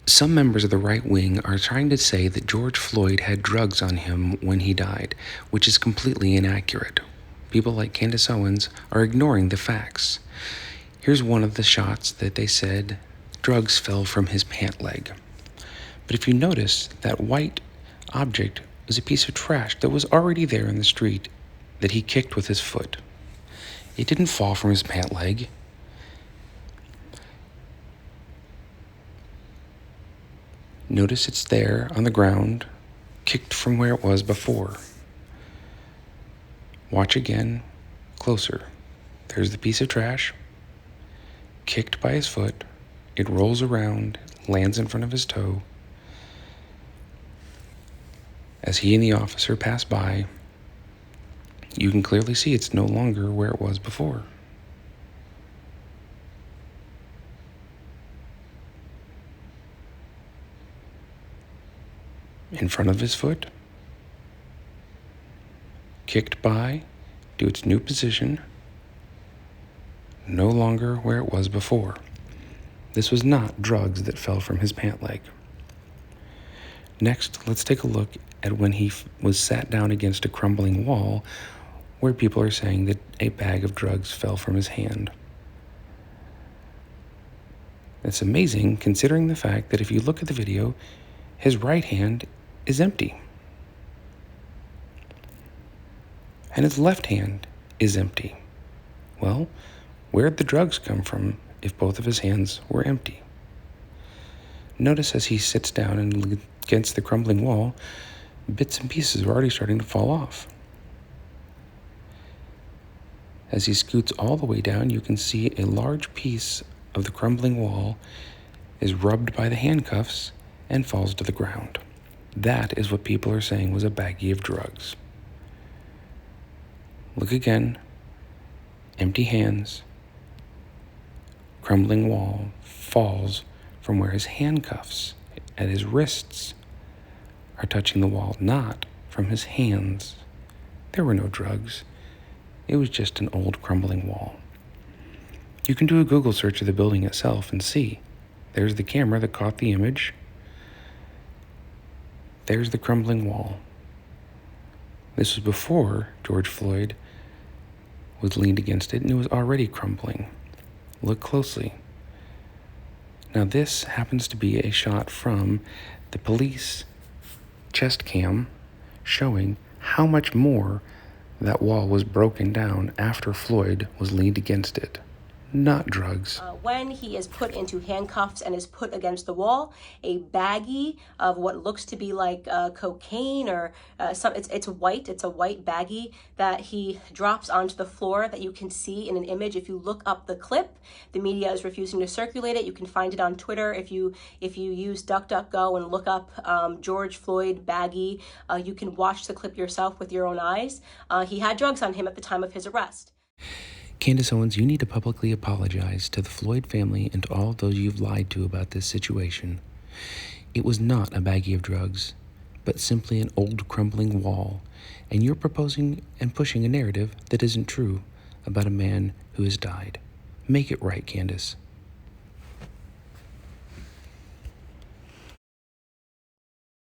Some members of the right wing are trying to say that George Floyd had drugs on him when he died, which is completely inaccurate. People like Candace Owens are ignoring the facts. Here's one of the shots that they said drugs fell from his pant leg. But if you notice, that white object was a piece of trash that was already there in the street that he kicked with his foot. It didn't fall from his pant leg. Notice it's there on the ground, kicked from where it was before. Watch again, closer. There's the piece of trash, kicked by his foot. It rolls around, lands in front of his toe. As he and the officer pass by, you can clearly see it's no longer where it was before. In front of his foot, kicked by to its new position, no longer where it was before. This was not drugs that fell from his pant leg. Next, let's take a look at when he was sat down against a crumbling wall where people are saying that a bag of drugs fell from his hand. It's amazing considering the fact that if you look at the video, his right hand is empty. And his left hand is empty. Well, where'd the drugs come from if both of his hands were empty? Notice as he sits down and against the crumbling wall, bits and pieces are already starting to fall off. As he scoots all the way down, you can see a large piece of the crumbling wall is rubbed by the handcuffs and falls to the ground. That is what people are saying was a baggie of drugs. Look again. Empty hands. Crumbling wall falls from where his handcuffs at his wrists are touching the wall, not from his hands. There were no drugs. It was just an old crumbling wall. You can do a Google search of the building itself and see. There's the camera that caught the image. There's the crumbling wall. This was before George Floyd was leaned against it, and it was already crumbling. Look closely. Now this happens to be a shot from the police chest cam showing how much more that wall was broken down after Floyd was leaned against it. Not drugs. When he is put into handcuffs and is put against the wall, a baggie of what looks to be like cocaine or it's white. It's a white baggie that he drops onto the floor that you can see in an image. If you look up the clip, the media is refusing to circulate it. You can find it on Twitter. If you use DuckDuckGo and look up George Floyd baggie, you can watch the clip yourself with your own eyes. He had drugs on him at the time of his arrest. Candace Owens, you need to publicly apologize to the Floyd family and to all of those you've lied to about this situation. It was not a baggie of drugs, but simply an old crumbling wall, and you're proposing and pushing a narrative that isn't true about a man who has died. Make it right, Candace.